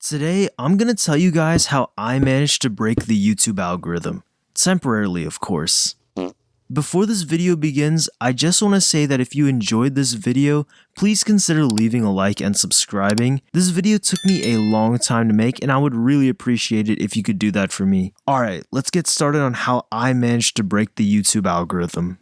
Today, I'm gonna tell you guys how I managed to break the YouTube algorithm. Temporarily, of course. Before this video begins, I just want to say that if you enjoyed this video, please consider leaving a like and subscribing. This video took me a long time to make and I would really appreciate it if you could do that for me. Alright, let's get started on how I managed to break the YouTube algorithm.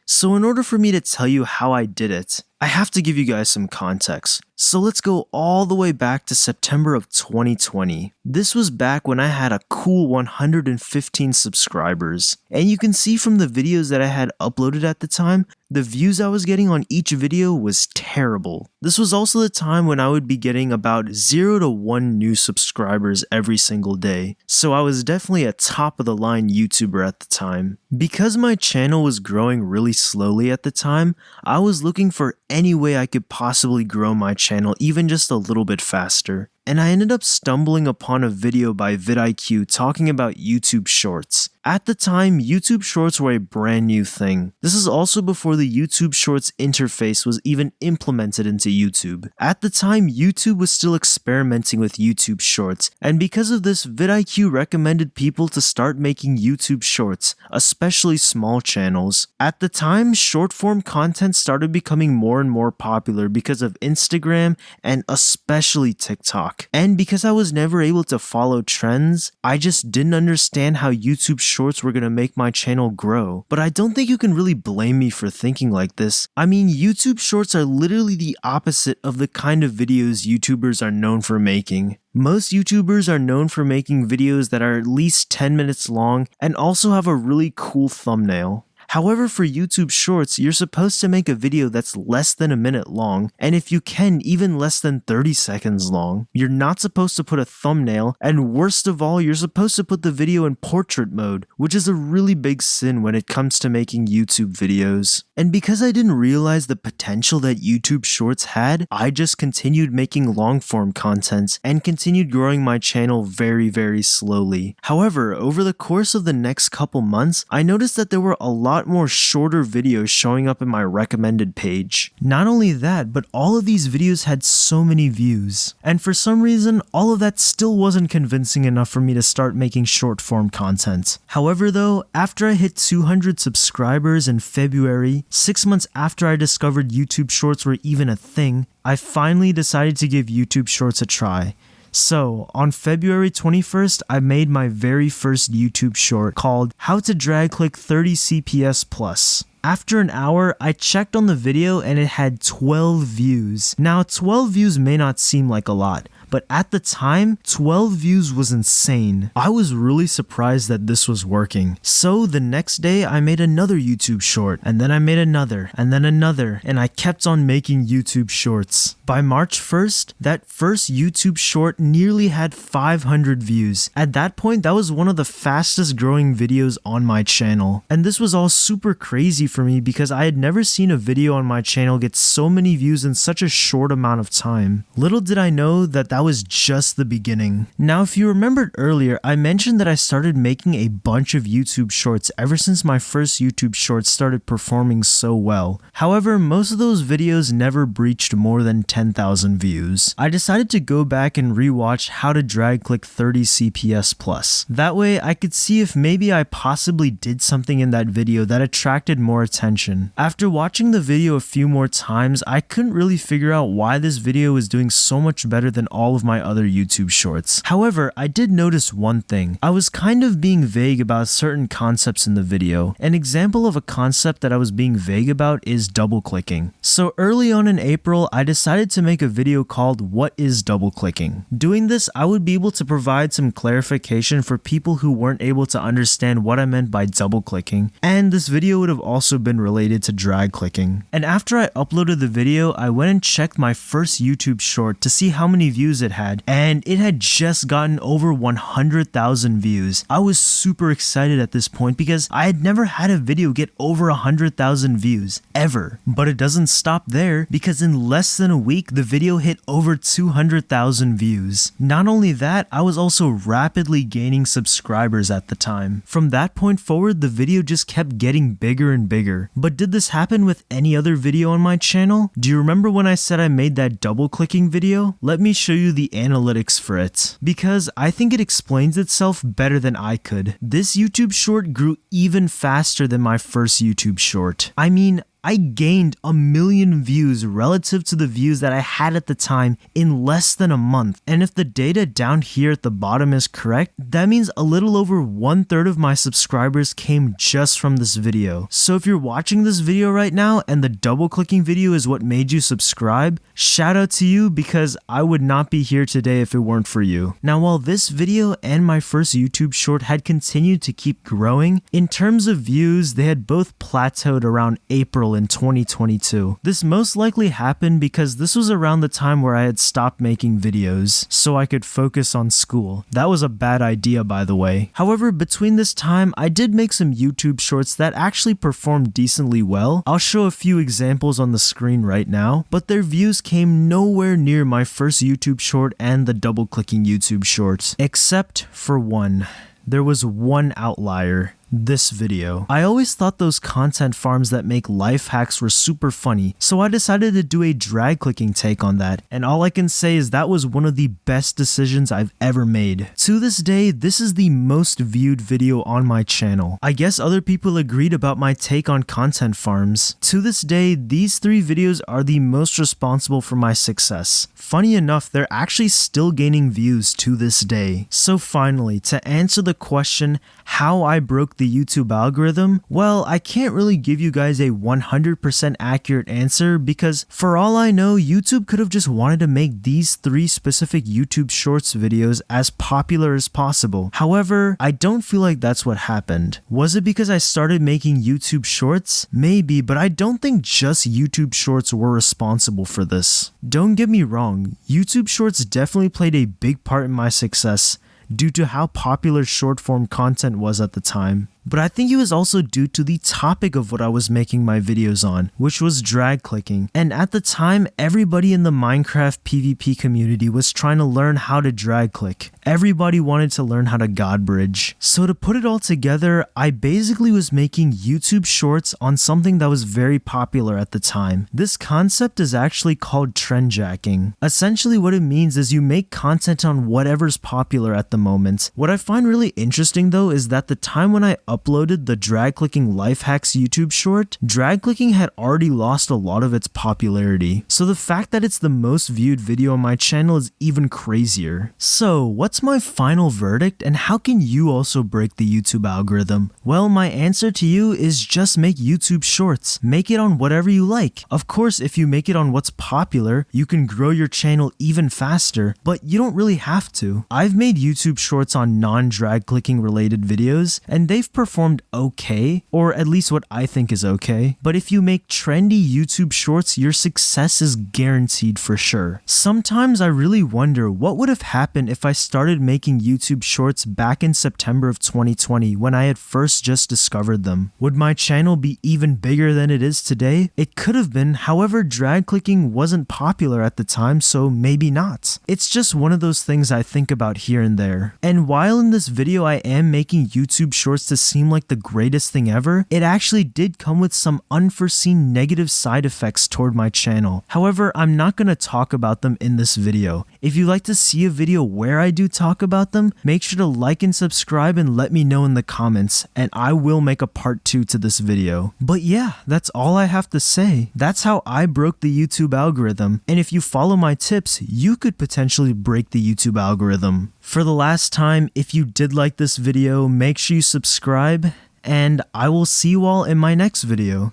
So in order for me to tell you how I did it, I have to give you guys some context. So let's go all the way back to September of 2020. This was back when I had a cool 115 subscribers. And you can see from the videos that I had uploaded at the time, the views I was getting on each video was terrible. This was also the time when I would be getting about 0 to 1 new subscribers every single day. So I was definitely a top of the line YouTuber at the time. Because my channel was growing really slowly at the time, I was looking for any way I could possibly grow my channel even just a little bit faster. And I ended up stumbling upon a video by vidIQ talking about YouTube Shorts. At the time, YouTube Shorts were a brand new thing. This is also before the YouTube Shorts interface was even implemented into YouTube. At the time, YouTube was still experimenting with YouTube Shorts, and because of this, vidIQ recommended people to start making YouTube Shorts, especially small channels. At the time, short-form content started becoming more and more popular because of Instagram and especially TikTok. And because I was never able to follow trends, I just didn't understand how YouTube Shorts were gonna make my channel grow. But I don't think you can really blame me for thinking like this. I mean, YouTube Shorts are literally the opposite of the kind of videos YouTubers are known for making. Most YouTubers are known for making videos that are at least 10 minutes long and also have a really cool thumbnail. However, for YouTube Shorts, you're supposed to make a video that's less than a minute long, and if you can, even less than 30 seconds long. You're not supposed to put a thumbnail, and worst of all, you're supposed to put the video in portrait mode, which is a really big sin when it comes to making YouTube videos. And because I didn't realize the potential that YouTube Shorts had, I just continued making long-form content, and continued growing my channel very slowly. However, over the course of the next couple months, I noticed that there were a lot more shorter videos showing up in my recommended page. Not only that, but all of these videos had so many views. And for some reason, all of that still wasn't convincing enough for me to start making short form content. However though, after I hit 200 subscribers in February, 6 months after I discovered YouTube Shorts were even a thing, I finally decided to give YouTube Shorts a try. So, on February 21st, I made my very first YouTube short called How to Drag Click 30 CPS Plus. After an hour, I checked on the video and it had 12 views. Now, 12 views may not seem like a lot, but at the time, 12 views was insane. I was really surprised that this was working. So the next day, I made another YouTube short, and then I made another, and then another, and I kept on making YouTube shorts. By March 1st, that first YouTube short nearly had 500 views. At that point, that was one of the fastest growing videos on my channel. And this was all super crazy for me because I had never seen a video on my channel get so many views in such a short amount of time. Little did I know that was just the beginning. Now, if you remembered earlier, I mentioned that I started making a bunch of YouTube shorts ever since my first YouTube shorts started performing so well. However, most of those videos never breached more than 10,000 views. I decided to go back and rewatch How to Drag Click 30 CPS Plus. That way, I could see if maybe I possibly did something in that video that attracted more attention. After watching the video a few more times, I couldn't really figure out why this video was doing so much better than all of my other YouTube shorts. However, I did notice one thing. I was kind of being vague about certain concepts in the video. An example of a concept that I was being vague about is double clicking. So early on in April, I decided to make a video called What is Double Clicking? Doing this, I would be able to provide some clarification for people who weren't able to understand what I meant by double clicking, and this video would have also been related to drag clicking. And after I uploaded the video, I went and checked my first YouTube short to see how many views views it had, and it had just gotten over 100,000 views. I was super excited at this point because I had never had a video get over 100,000 views, ever. But it doesn't stop there, because in less than a week, the video hit over 200,000 views. Not only that, I was also rapidly gaining subscribers at the time. From that point forward, the video just kept getting bigger and bigger. But did this happen with any other video on my channel? Do you remember when I said I made that double clicking video? Let me show you the analytics for it, because I think it explains itself better than I could. This YouTube short grew even faster than my first YouTube short. I mean, I gained 1 million views relative to the views that I had at the time in less than a month. And if the data down here at the bottom is correct, that means a little over 1/3 of my subscribers came just from this video. So if you're watching this video right now and the double clicking video is what made you subscribe, shout out to you, because I would not be here today if it weren't for you. Now, while this video and my first YouTube short had continued to keep growing, in terms of views, they had both plateaued around April in 2022. This most likely happened because this was around the time where I had stopped making videos so I could focus on school. That was a bad idea, by the way. However, between this time, I did make some YouTube shorts that actually performed decently well. I'll show a few examples on the screen right now, but their views came nowhere near my first YouTube short and the double clicking YouTube shorts, except for one. There was one outlier. This video. I always thought those content farms that make life hacks were super funny, so I decided to do a drag clicking take on that, and all I can say is that was one of the best decisions I've ever made. To this day, this is the most viewed video on my channel. I guess other people agreed about my take on content farms. To this day, these 3 videos are the most responsible for my success. Funny enough, they're actually still gaining views to this day. So finally, to answer the question, how I broke the YouTube algorithm, well, I can't really give you guys a 100% accurate answer, because for all I know, YouTube could have just wanted to make these 3 specific YouTube Shorts videos as popular as possible. However, I don't feel like that's what happened. Was it because I started making YouTube Shorts? Maybe, but I don't think just YouTube Shorts were responsible for this. Don't get me wrong, YouTube Shorts definitely played a big part in my success due to how popular short form content was at the time. But I think it was also due to the topic of what I was making my videos on, which was drag clicking. And at the time, everybody in the Minecraft PvP community was trying to learn how to drag click. Everybody wanted to learn how to god bridge. So to put it all together, I basically was making YouTube shorts on something that was very popular at the time. This concept is actually called trendjacking. Essentially what it means is you make content on whatever's popular at the moment. What I find really interesting though is that the time when I uploaded the drag clicking life hacks YouTube short, drag clicking had already lost a lot of its popularity. So the fact that it's the most viewed video on my channel is even crazier. So what's my final verdict, and how can you also break the YouTube algorithm? Well, my answer to you is just make YouTube shorts. Make it on whatever you like. Of course, if you make it on what's popular, you can grow your channel even faster, but you don't really have to. I've made YouTube shorts on non-drag clicking related videos, and they've performed okay, or at least what I think is okay. But if you make trendy YouTube shorts, your success is guaranteed for sure. Sometimes I really wonder what would have happened if I started making YouTube shorts back in September of 2020 when I had first just discovered them. Would my channel be even bigger than it is today? It could have been, however, drag clicking wasn't popular at the time, so maybe not. It's just one of those things I think about here and there. And while in this video I am making YouTube shorts to seem like the greatest thing ever, it actually did come with some unforeseen negative side effects toward my channel. However, I'm not going to talk about them in this video. If you'd like to see a video where I do talk about them, make sure to like and subscribe and let me know in the comments, and I will make a part 2 to this video. But yeah, that's all I have to say. That's how I broke the YouTube algorithm, and if you follow my tips, you could potentially break the YouTube algorithm. For the last time, if you did like this video, make sure you subscribe, and I will see you all in my next video.